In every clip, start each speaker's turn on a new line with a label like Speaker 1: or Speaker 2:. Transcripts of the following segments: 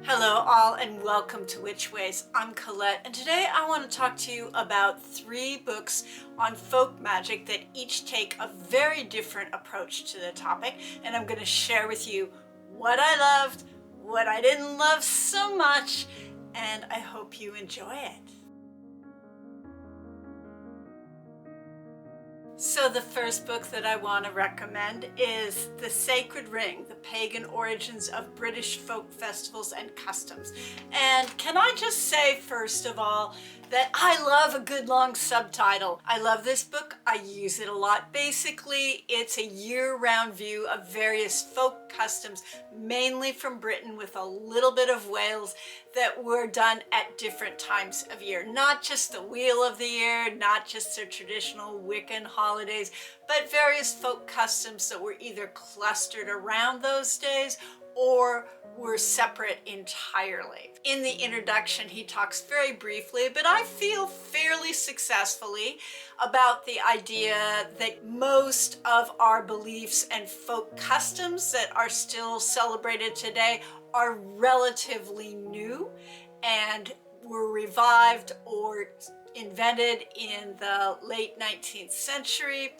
Speaker 1: Hello all and welcome to Witch Ways. I'm Colette and today I want to talk to you about 3 books on folk magic that each take a very different approach to the topic, and I'm going to share with you what I loved, what I didn't love so much, and I hope you enjoy it. So the first book that I want to recommend is The Sacred Ring, The Pagan Origins of British Folk Festivals and Customs. And can I just say, first of all, that I love a good long subtitle. I love this book. I use it a lot. Basically, it's a year-round view of various folk customs, mainly from Britain with a little bit of Wales, that were done at different times of year. Not just the Wheel of the Year, not just the traditional Wiccan holidays, but various folk customs that were either clustered around those days or were separate entirely. In the introduction, he talks very briefly, but I feel fairly successfully, about the idea that most of our beliefs and folk customs that are still celebrated today are relatively new and were revived or invented in the late 19th century.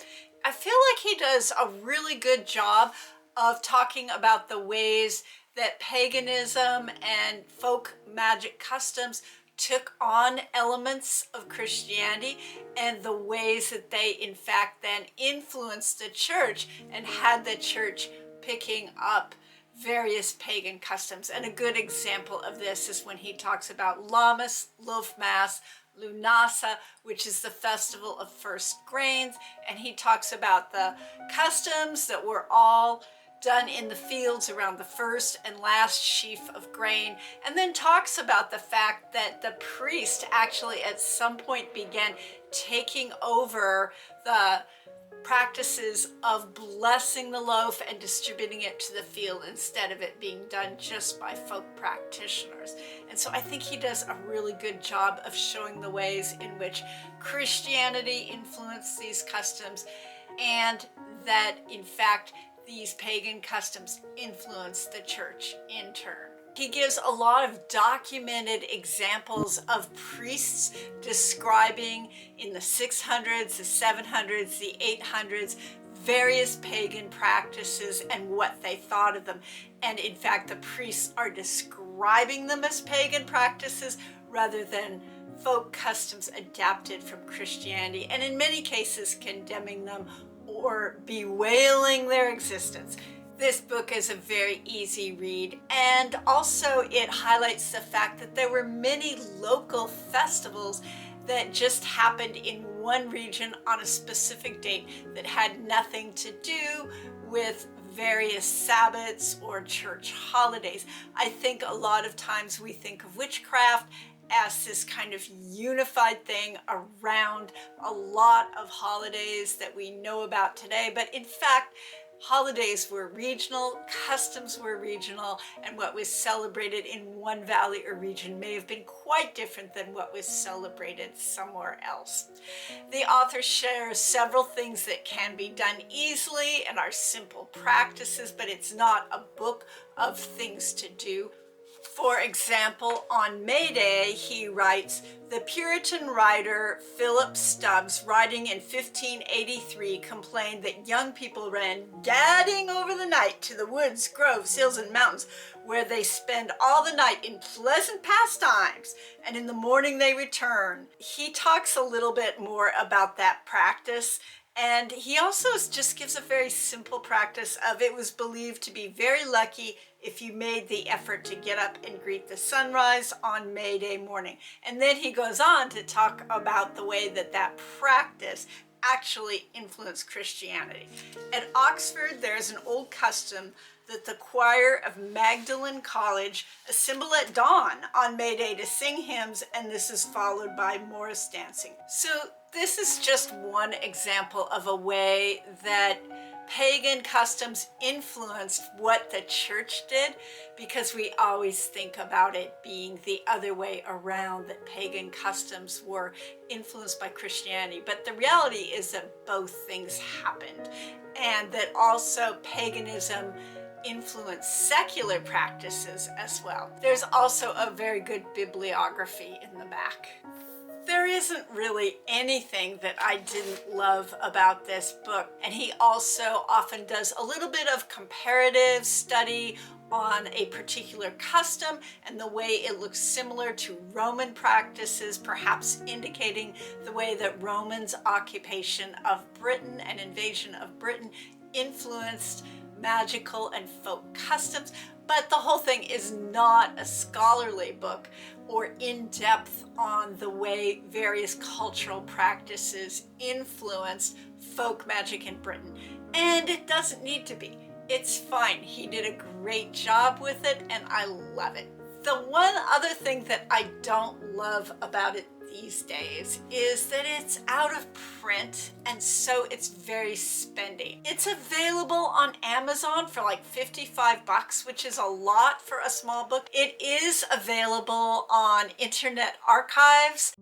Speaker 1: I feel like he does a really good job of talking about the ways that paganism and folk magic customs took on elements of Christianity and the ways that they in fact then influenced the church and had the church picking up various pagan customs. And a good example of this is when he talks about Lammas, Loafmas, Lunasa, which is the festival of first grains, and he talks about the customs that were all done in the fields around the first and last sheaf of grain, and then talks about the fact that the priest actually at some point began taking over the practices of blessing the loaf and distributing it to the field instead of it being done just by folk practitioners. And so I think he does a really good job of showing the ways in which Christianity influenced these customs, and that in fact these pagan customs influenced the church in turn. He gives a lot of documented examples of priests describing in the 600s, the 700s, the 800s, various pagan practices and what they thought of them. And in fact, the priests are describing them as pagan practices rather than folk customs adapted from Christianity, and in many cases condemning them or bewailing their existence. This book is a very easy read, and also it highlights the fact that there were many local festivals that just happened in one region on a specific date that had nothing to do with various Sabbats or church holidays. I think a lot of times we think of witchcraft as this kind of unified thing around a lot of holidays that we know about today, but in fact holidays were regional, customs were regional, and what was celebrated in one valley or region may have been quite different than what was celebrated somewhere else. The author shares several things that can be done easily and are simple practices, but it's not a book of things to do. For example, on May Day, he writes, the Puritan writer Philip Stubbs, writing in 1583, complained that young people ran gadding over the night to the woods, groves, hills, and mountains, where they spend all the night in pleasant pastimes, and in the morning they return. He talks a little bit more about that practice, and he also just gives a very simple practice of it was believed to be very lucky if you made the effort to get up and greet the sunrise on May Day morning. And then he goes on to talk about the way that that practice actually influenced Christianity. At Oxford, there's an old custom that the choir of Magdalen College assemble at dawn on May Day to sing hymns, and this is followed by Morris dancing. So this is just one example of a way that pagan customs influenced what the church did, because we always think about it being the other way around, that pagan customs were influenced by Christianity. But the reality is that both things happened, and that also paganism influence secular practices as well. There's also a very good bibliography in the back. There isn't really anything that I didn't love about this book, and he also often does a little bit of comparative study on a particular custom and the way it looks similar to Roman practices, perhaps indicating the way that Romans' occupation of Britain and invasion of Britain influenced magical and folk customs. But the whole thing is not a scholarly book or in-depth on the way various cultural practices influenced folk magic in Britain. And it doesn't need to be. It's fine. He did a great job with it, and I love it. The one other thing that I don't love about it these days is that it's out of print, and so it's very spendy. It's available on Amazon for like 55 bucks, which is a lot for a small book. It is available on Internet Archives.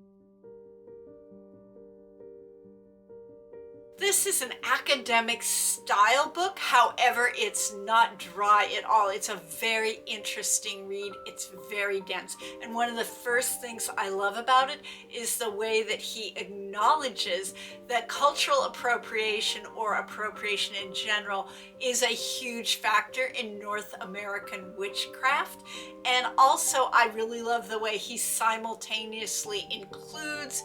Speaker 1: This is an academic style book, however, it's not dry at all. It's a very interesting read. It's very dense. And one of the first things I love about it is the way that he acknowledges that cultural appropriation, or appropriation in general, is a huge factor in North American witchcraft. And also, I really love the way he simultaneously includes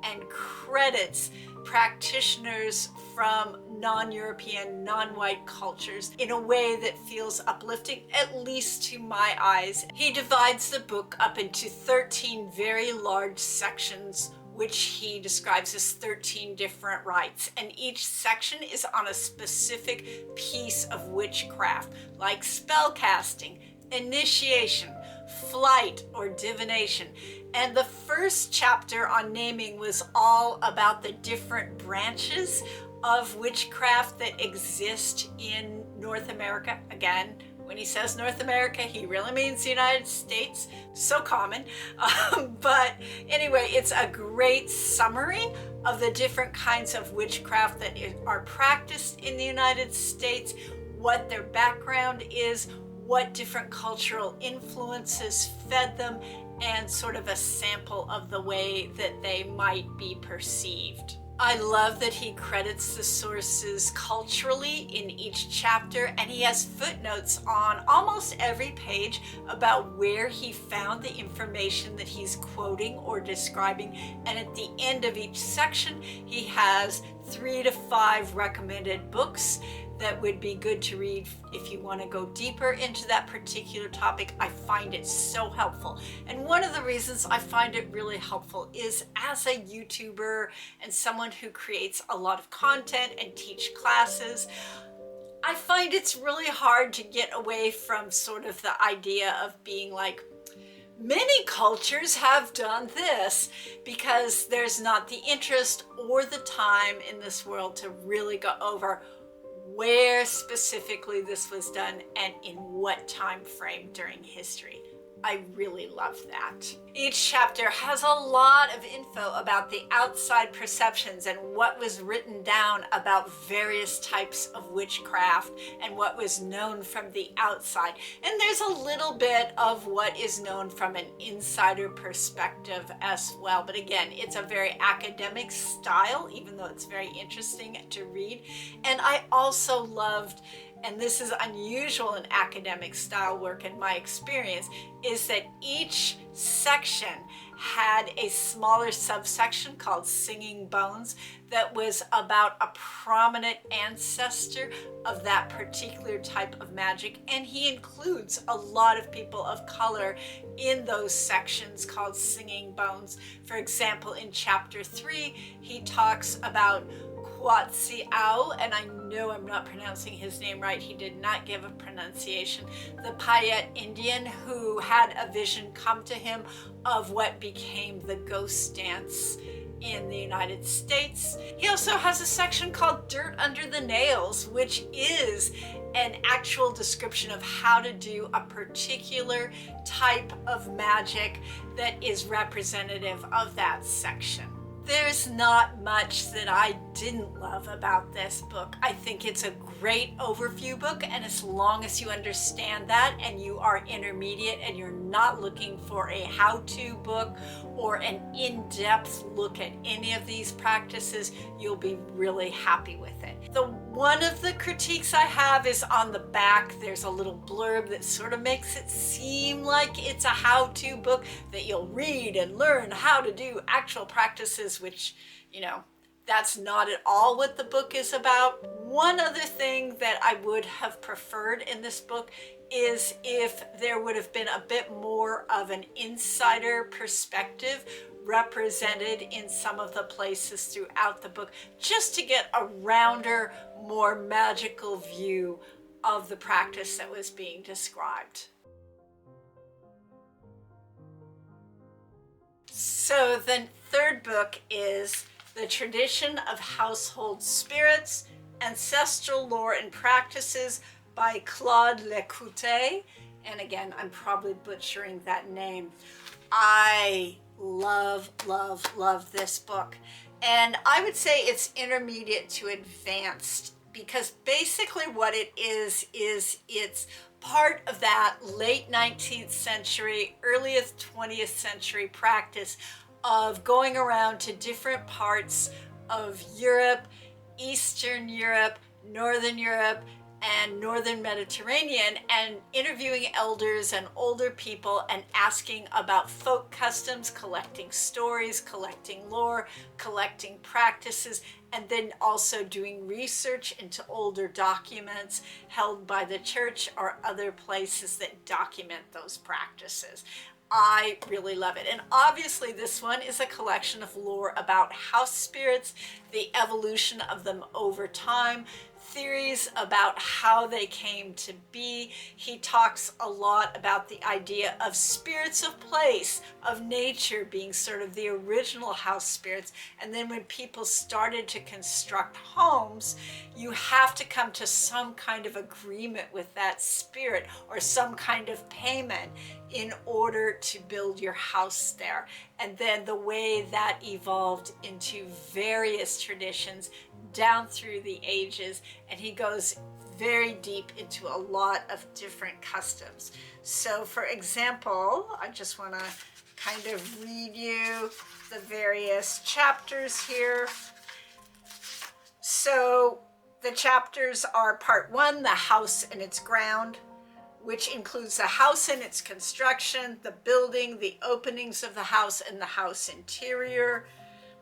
Speaker 1: and credits practitioners from non-European, non-white cultures in a way that feels uplifting, at least to my eyes. He divides the book up into 13 very large sections, which he describes as 13 different rites. And each section is on a specific piece of witchcraft, like spellcasting, initiation, flight, or divination. And the first chapter on naming was all about the different branches of witchcraft that exist in North America. Again, when he says North America, he really means the United States. So common. But anyway, it's a great summary of the different kinds of witchcraft that are practiced in the United States, what their background is, what different cultural influences fed them, and sort of a sample of the way that they might be perceived. I love that he credits the sources culturally in each chapter, and he has footnotes on almost every page about where he found the information that he's quoting or describing. And at the end of each section, he has 3 to 5 recommended books that would be good to read if you want to go deeper into that particular topic. I find it so helpful. And one of the reasons I find it really helpful is, as a YouTuber and someone who creates a lot of content and teach classes, I find it's really hard to get away from sort of the idea of being like, many cultures have done this, because there's not the interest or the time in this world to really go over where specifically this was done and in what time frame during history. I really love that. Each chapter has a lot of info about the outside perceptions and what was written down about various types of witchcraft and what was known from the outside. And there's a little bit of what is known from an insider perspective as well. But again, it's a very academic style, even though it's very interesting to read. And I also loved, and this is unusual in academic style work in my experience, is that each section had a smaller subsection called Singing Bones that was about a prominent ancestor of that particular type of magic. And he includes a lot of people of color in those sections called Singing Bones. For example, in chapter 3, he talks about Quatziau, and I know I'm not pronouncing his name right. He did not give a pronunciation. The Payet Indian who had a vision come to him of what became the ghost dance in the United States. He also has a section called Dirt Under the Nails, which is an actual description of how to do a particular type of magic that is representative of that section. There's not much that I didn't love about this book. I think it's a great overview book, and as long as you understand that and you are intermediate and you're not looking for a how-to book or an in-depth look at any of these practices, you'll be really happy with it. One of the critiques I have is on the back. There's a little blurb that sort of makes it seem like it's a how-to book that you'll read and learn how to do actual practices, which, you know, that's not at all what the book is about. One other thing that I would have preferred in this book is if there would have been a bit more of an insider perspective represented in some of the places throughout the book, just to get a rounder, more magical view of the practice that was being described. So the third book is The Tradition of Household Spirits, Ancestral Lore and Practices by Claude Lecouteux. And again, I'm probably butchering that name. I love this book. And I would say it's intermediate to advanced, because basically what it is it's part of that late 19th century, earliest 20th century practice of going around to different parts of Europe, Eastern Europe, Northern Europe, and Northern Mediterranean, and interviewing elders and older people and asking about folk customs, collecting stories, collecting lore, collecting practices, and then also doing research into older documents held by the church or other places that document those practices. I really love it. And obviously this one is a collection of lore about house spirits, the evolution of them over time, theories about how they came to be. He talks a lot about the idea of spirits of place, of nature being sort of the original house spirits. And then when people started to construct homes, you have to come to some kind of agreement with that spirit or some kind of payment in order to build your house there. And then the way that evolved into various traditions down through the ages, and he goes very deep into a lot of different customs. So for example, I just want to kind of read you the various chapters here. So the chapters are part 1, the house and its ground, which includes the house and its construction, the building, the openings of the house, and the house interior.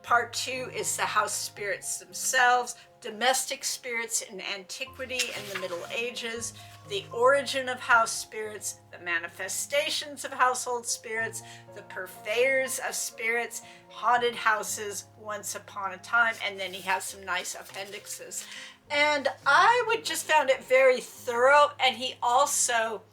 Speaker 1: Part 2 is the house spirits themselves, domestic spirits in antiquity and the Middle Ages, the origin of house spirits, the manifestations of household spirits, the purveyors of spirits, haunted houses once upon a time, and then he has some nice appendixes. And I would just found it very thorough, and he also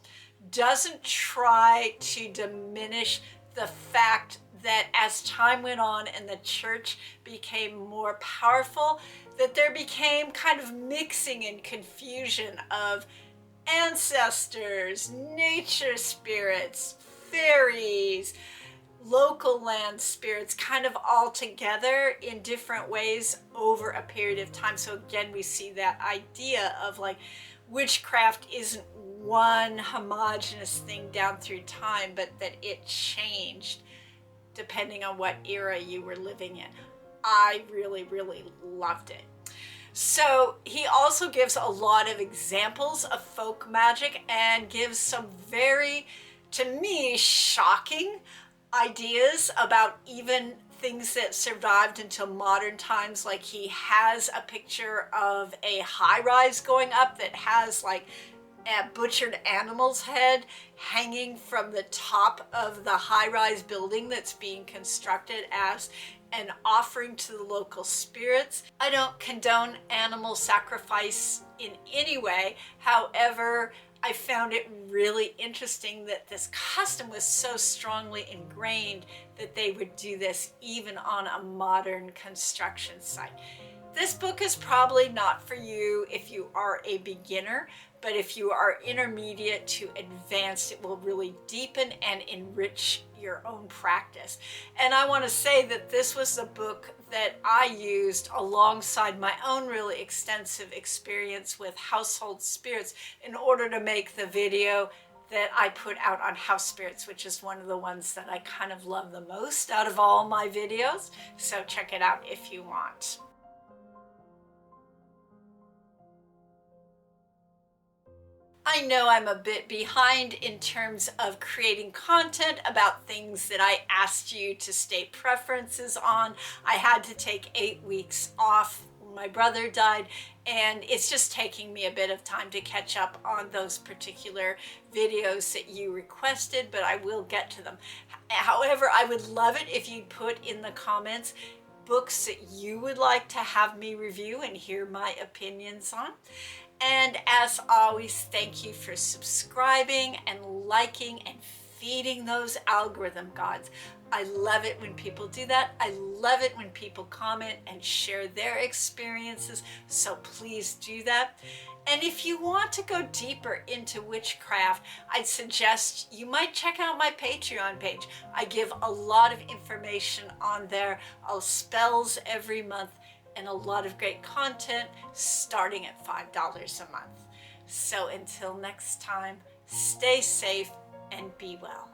Speaker 1: doesn't try to diminish the fact that as time went on and the church became more powerful, that there became kind of mixing and confusion of ancestors, nature spirits, fairies, local land spirits, kind of all together in different ways over a period of time. So again, we see that idea of like witchcraft isn't one homogeneous thing down through time, but that it changed depending on what era you were living in. I really loved it. So he also gives a lot of examples of folk magic and gives some very, to me, shocking ideas about even things that survived until modern times. Like he has a picture of a high-rise going up that has like a butchered animal's head hanging from the top of the high-rise building that's being constructed as an offering to the local spirits. I don't condone animal sacrifice in any way. However, I found it really interesting that this custom was so strongly ingrained that they would do this even on a modern construction site. This book is probably not for you if you are a beginner, but if you are intermediate to advanced, it will really deepen and enrich your own practice. And I want to say that this was a book that I used alongside my own really extensive experience with household spirits in order to make the video that I put out on house spirits, which is one of the ones that I kind of love the most out of all my videos. So check it out if you want. I know I'm a bit behind in terms of creating content about things that I asked you to state preferences on. I had to take 8 weeks off when my brother died, and it's just taking me a bit of time to catch up on those particular videos that you requested, but I will get to them. However, I would love it if you'd put in the comments books that you would like to have me review and hear my opinions on. And as always, thank you for subscribing and liking and feeding those algorithm gods. I love it when people do that. I love it when people comment and share their experiences. So please do that. And if you want to go deeper into witchcraft, I'd suggest you might check out my Patreon page. I give a lot of information on there, spells every month, and a lot of great content starting at $5 a month. So until next time, stay safe and be well.